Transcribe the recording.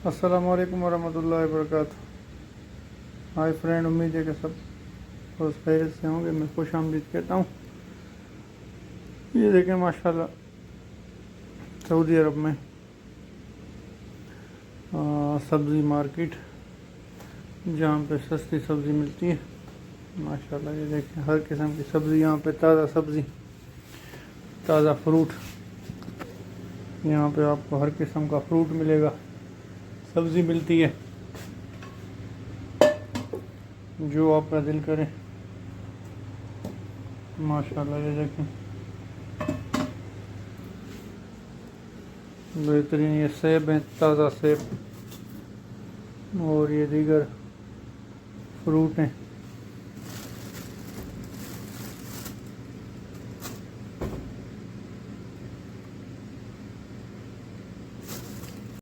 अस्सलाम वालेकुम वरहमतुल्लाहि वबरकातुहू। हाय फ्रेंड, उम्मीद है कि सब बहुत खैरियत से होंगे। मैं खुश आमदीद कहता हूँ। ये देखें माशाल्लाह सऊदी अरब में सब्ज़ी मार्केट, जहाँ पे सस्ती सब्ज़ी मिलती है। माशाल्लाह ये देखें हर किस्म की सब्ज़ी यहाँ पे, ताज़ा सब्ज़ी, ताज़ा फ्रूट। यहाँ पे आपको हर किस्म का फ्रूट मिलेगा, सब्ज़ी मिलती है, जो आपका दिल करे। माशाल्लाह ये देखें बेहतरीन ये सेब हैं, ताज़ा सेब, और ये दीगर फ्रूट हैं।